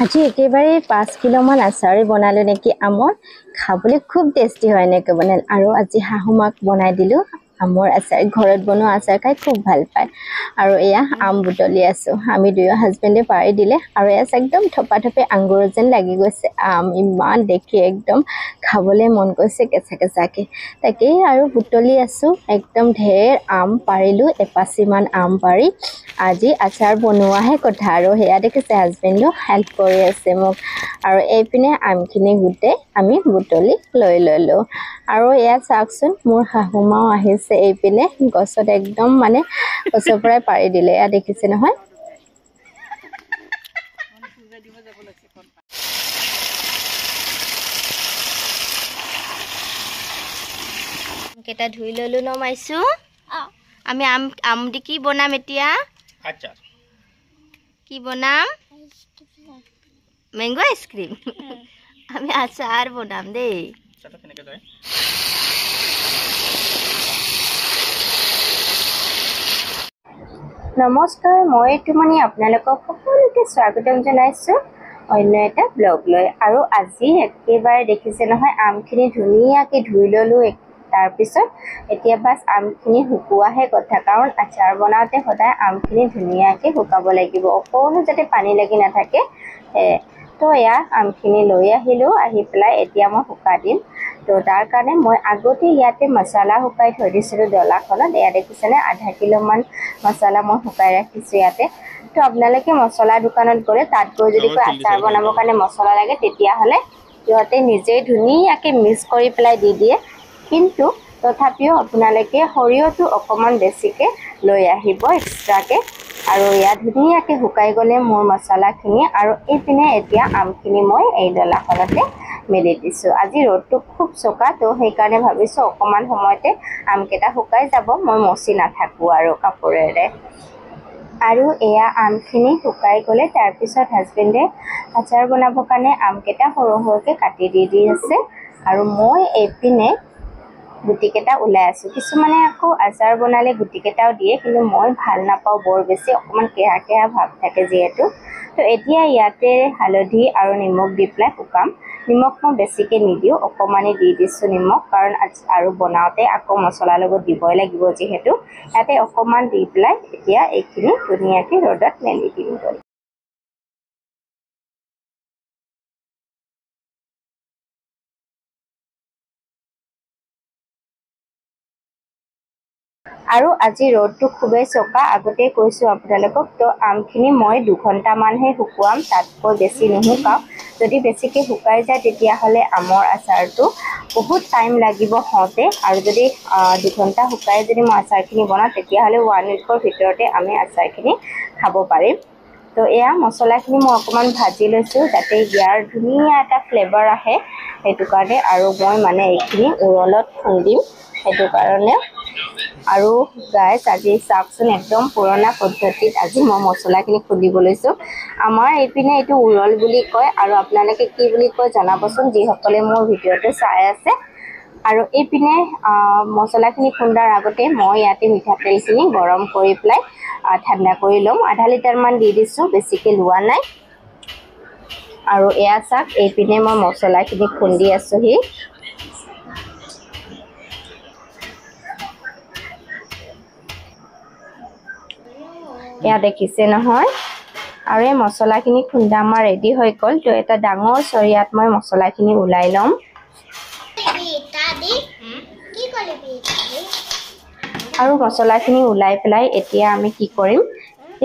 আজি একেবাৰে 5 কিলোমান আচাৰ বনালো নেকি আমৰ খাবলৈ খুব টেষ্টি হয় নেকি বনাল আৰু আজি হাহুমাক বনাই দিলো আমৰ আচাৰ ঘৰত বনোৱা আচাৰ খাই খুব ভাল পায় আৰু এয়া আম বুটলি আছো আমি দুয়ো হাজবেণ্ডে পাৰি দিলে আৰু এয়া একদম থপা থপে আঙ্গুৰ যেন লাগি গৈছে আম ইমান দেখি একদম খাবলৈ মন গৈছে কেঁচা কেঁচাকে তাকে আৰু বুটলি আছো একদম ঢেৰ আম পাৰিলো এপাচিমান আম পাৰি আজি আচাৰ বনোৱাহে কথা আৰু হেয়া দেখিছে হাজবেণ্ডো হেল্প কৰি আছে মোক আৰু এইপিনে আমখিনি গুটে আমি বুটলি লৈ ললো আৰু এয়া চাওকচোন মোৰ শাহুমাও আহিছে এইপিনে গছত একদম মানে গছৰ পৰাই পাৰি দিলে এয়া দেখিছে নহয় কেটা ধুই ললো নমাইছো আমি আম দি কি বনাম এতিয়া আচাৰ কি বনাম ম্যাঙ্গো আইসক্ৰিম আমি আচাৰ বনাম দে আচাৰটো কেনেকৈ যায় নমস্কাৰ মই তোমানি আপোনালোকক সকলোকে স্বাগতম জনাইছো অন্য এটা ব্লগ লৈ আৰু আজি একেবাৰে দেখিছে নহয় আমখিনি ধুনীয়াকৈ ধুই ললো তাৰ পিছত এতিয়া বাস আমখিনি শুকুৱাহে কথা কাৰণ আচাৰ বনাওতে সদায় আমখিনি ধুনীয়াকৈ শুকাব লাগিব অকণো যাতে পানী লাগি নাথাকে তো এয়া আমখিনি লৈ আহিলো আহি পেলাই এতিয়া মই শুকা দিম তো তাৰ কাৰণে মই আগতে ইয়াতে মছলা শুকাই থৈ দিছিলোঁ ডলাখনত এয়া দেখিছেনে আধা কিলোমান মছলা মই শুকাই ৰাখিছোঁ ইয়াতে তো আপোনালোকে মছলা দোকানত গ'লে তাত গৈ যদি আচাৰ বনাবৰ কাৰণে মছলা লাগে তেতিয়াহ'লে সিহঁতে নিজেই ধুনীয়াকৈ মিক্স কৰি পেলাই দি দিয়ে কিন্তু তথাপিও আপোনালোকে সৰিয়হটো অকণমান বেছিকৈ লৈ আহিব এক্সট্ৰাকৈ আৰু ইয়াত ধুনীয়াকৈ শুকাই গ'লে মোৰ মছলাখিনি আৰু এইপিনে এতিয়া আমখিনি মই এই ডলাখনতে মেলি দিছোঁ আজি ৰ'দটো খুব চোকা তো সেইকাৰণে ভাবিছোঁ অকণমান সময়তে আমকেইটা শুকাই যাব মই মচি নাথাকোঁ আৰু কাপোৰেৰে আৰু এয়া আমখিনি শুকাই গ'লে তাৰপিছত হাজবেণ্ডে আচাৰ বনাবৰ কাৰণে আমকেইটা সৰু সৰুকৈ কাটি দি আছে আৰু মই এইপিনে গুটিকেইটা ওলাই আছোঁ কিছুমানে আকৌ আচাৰ বনালে গুটিকেইটাও দিয়ে কিন্তু মই ভাল নাপাওঁ বৰ বেছি অকণমান কেহা কেহা ভাৱ থাকে যিহেতু তো এতিয়া ইয়াতে হালধি আৰু নিমখ দি পেলাই শুকাম নিমখ মই বেছিকৈ নিদিওঁ অকণমানেই দি দিছোঁ নিমখ কাৰণ আৰু বনাওঁতে আকৌ মছলাৰ লগত দিবই লাগিব যিহেতু ইয়াতে অকণমান দি পেলাই এতিয়া এইখিনি ধুনীয়াকৈ ৰ'দত মেলি দিমগৈ আৰু আজি ৰ'দটো খুবেই চোকা আগতে কৈছোঁ আপোনালোকক তো আমখিনি মই 2 ঘণ্টামানহে শুকুৱাম তাতকৈ বেছি নুশুকাওঁ যদি বেছিকৈ শুকাই যায় তেতিয়াহ'লে আমৰ আচাৰটো বহুত টাইম লাগিব হওঁতে আৰু যদি 2 ঘণ্টা শুকাই যদি মই আচাৰখিনি বনাওঁ তেতিয়াহ'লে 1 উইকৰ ভিতৰতে আমি আচাৰখিনি খাব পাৰিম তো এয়া মছলাখিনি মই অকণমান ভাজি লৈছোঁ যাতে ইয়াৰ ধুনীয়া এটা ফ্লেভাৰ আহে সেইটো কাৰণে আৰু মই মানে এইখিনি উৰলত খুন্দিম সেইটো কাৰণে আৰু গাইজ আজি চাওকচোন একদম পুৰণা পদ্ধতিত আজি মই মছলাখিনি খুন্দিব লৈছোঁ আমাৰ এইপিনে এইটো উৰল বুলি কয় আৰু আপোনালোকে কি বুলি কয় জনাবচোন যিসকলে মোৰ ভিডিঅ'টো চাই আছে আৰু এইপিনে মছলাখিনি খুন্দাৰ আগতে মই ইয়াতে মিঠাতেলখিনি গৰম কৰি পেলাই ঠাণ্ডা কৰি ল'ম আধা লিটাৰমান দি দিছোঁ বেছিকৈ লোৱা নাই আৰু এয়া চাওক এইপিনে মই মছলাখিনি খুন্দি আছোঁহি এয়া দেখিছে নহয় আৰু এই মছলাখিনি খুন্দা আমাৰ ৰেডি হৈ গ'ল তো এটা ডাঙৰ চৰিয়াত মই মছলাখিনি ওলাই ল'ম আৰু মছলাখিনি ওলাই পেলাই এতিয়া আমি কি কৰিম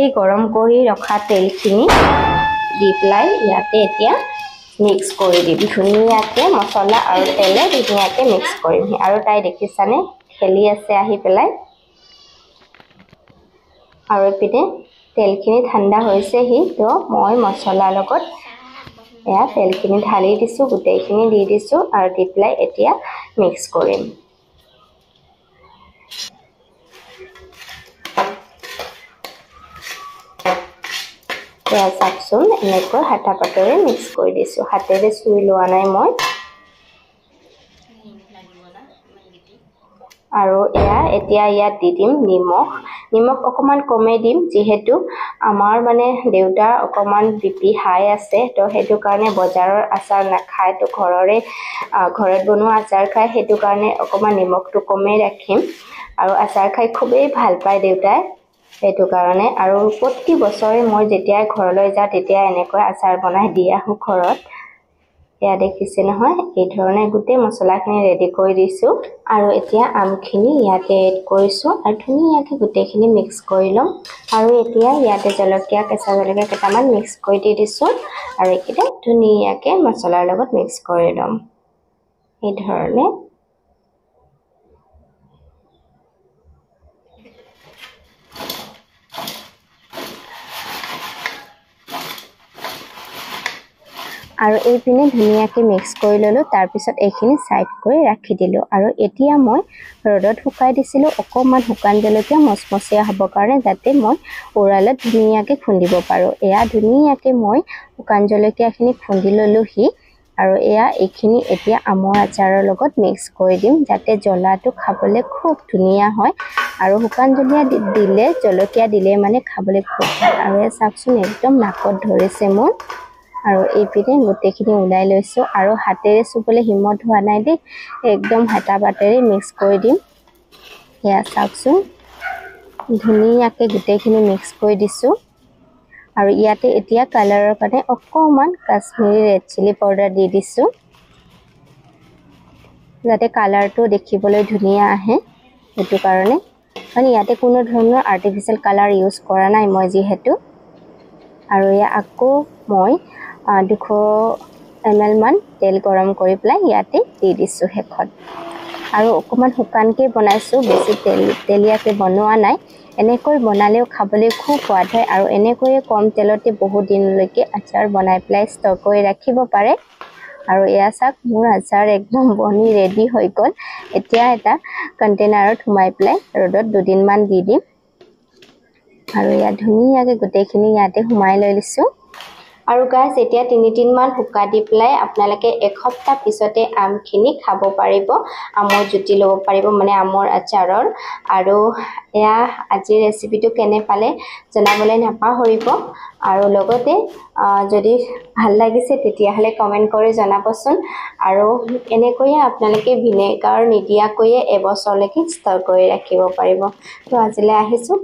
এই গৰম কৰি ৰখা তেলখিনি দি পেলাই ইয়াতে এতিয়া মিক্স কৰি দিম ধুনীয়াকৈ মছলা আৰু তেলে ধুনীয়াকৈ মিক্স কৰিম আৰু তাই দেখিছানে খেলি আছে আহি পেলাই আৰু এপিনে তেলখিনি ঠাণ্ডা হৈছেহি তো মই মছলাৰ লগত এয়া তেলখিনি ঢালি দিছোঁ গোটেইখিনি দি দিছোঁ আৰু দি পেলাই এতিয়া মিক্স কৰিম এয়া চাওকচোন এনেকৈ হাতা পাতেৰে মিক্স কৰি দিছোঁ হাতেৰে চুই লোৱা নাই মই আৰু এতিয়া ইয়াত দি দিম নিমখ অকমান কমে দিম যিহেতু আমাৰ মানে দেউতাৰ অকমান বিপি হাই আছে তো সেইটো কাৰণে বজাৰৰ আচাৰ নাখায় তো ঘৰত বনোৱা আচাৰ খায় সেইটো কাৰণে অকমান নিমখটো কমে ৰাখিম আৰু আচাৰ খাই খুবেই ভাল পায় দেউতাই সেইটো কাৰণে আৰু প্ৰতি বছৰে মই যেতিয়া ঘৰলৈ যাওঁ তেতিয়া এনেকৈ আচাৰ বনাই দি আহোঁ ঘৰত এয়া দেখিছে নহয় এই ধৰণে গোটেই মছলাখিনি ৰেডি কৰি দিছো আৰু এতিয়া আমখিনি ইয়াতে এড কৰিছো আৰু ধুনীয়াকৈ গোটেইখিনি মিক্স কৰি লম আৰু এতিয়া ইয়াতে জলকীয়া কেঁচা জলকীয়া কেইটামান মিক্স কৰি দি দিছো আৰু এইকেইটা ধুনীয়াকৈ মছলাৰ লগত মিক্স কৰি লম এই ধৰণে আৰু এইপিনে ধুনীয়াকৈ মিক্স কৰি ললো তাৰ পিছত এইখিনি সাইড কৰি ৰাখি দিলো আৰু এতিয়া মই ৰ'দত শুকাই দিছিলো অকমান শুকান জলকীয়া মচমচীয়া হ'ব কাৰণে যাতে মই উৰালত ধুনীয়াকৈ খুন্দিব পাৰো এয়া ধুনীয়াকৈ মই শুকান জলকীয়াখিনি খুন্দি ললোহি আৰু এইখিনি এতিয়া আমৰ আচাৰৰ লগত মিক্স কৰি দিম যাতে জ্বলাটো খাবলৈ খুব ধুনীয়া হয় আৰু শুকান জলকীয়া দিলে মানে খাবলৈ খুব ভাল আৰু চাওকচোন একদম নাকত ধৰিছে মোৰ আৰু এইপিনে গোটেইখিনি উলাই লৈছো আৰু হাতেৰে চুবলৈ হিম্মত হোৱা নাই দেই একদম হাতা বাটেৰে মিক্স কৰি দিম এয়া চাওকচোন ধুনীয়াকৈ গোটেইখিনি মিক্স কৰি দিছো আৰু ইয়াতে এতিয়া কালাৰৰ কাৰণে অকমান কাশ্মীৰী ৰেড চিলি পাউডাৰ দি দিছো যাতে কালাৰটো দেখিবলৈ ধুনীয়া আহে সেইটো কাৰণে মানে ইয়াতে কোনো ধৰণৰ আৰ্টিফিচিয়েল কালাৰ ইউজ কৰা নাই মই যিহেতু আৰু আকৌ মই 200 ml মান তেল গৰম কৰি পেলাই ইয়াতে দি দিছো হেকত আৰু অকমান শুকানকৈ বনাইছো বেছি তেলিয়াকৈ বনোৱা নাই এনেকৈ বনালেও খাবলৈ খুব সোৱাদ হয় আৰু এনেকৈ কম তেলতে বহুত দিনলৈকে আচাৰ বনাই পেলাই ষ্টক কৰি ৰাখিব পাৰে আৰু চাক মোৰ আচাৰ একদম বনি ৰেডি হৈ গ'ল এতিয়া এটা কণ্টেইনাৰত সোমাই পেলাই ৰ'দত 2 দিন মান দি দিম আৰু ধুনীয়াকৈ গোটেইখিনি ইয়াতে সোমাই লৈ লৈছো আৰু গাইস এতিয়া 3 মান শুকা দি পেলাই আপোনালোকে এসপ্তাহ পিছতে আমখিনি খাব পাৰিব আমৰ জুতি ল'ব পাৰিব মানে আমৰ আচাৰৰ আৰু আজি ৰেচিপিটো কেনে পালে জনাবলৈ নাপাহৰিব আৰু লগতে যদি ভাল লাগিছে তেতিয়াহলে কমেন্ট কৰি জনাবচোন আৰু এনেকৈ আপোনালোকে ভিনেগাৰ নিদিয়াকৈ এবছৰলৈকে ষ্টৰ কৰি ৰাখিব পাৰিব তো আজিলৈ আহিছো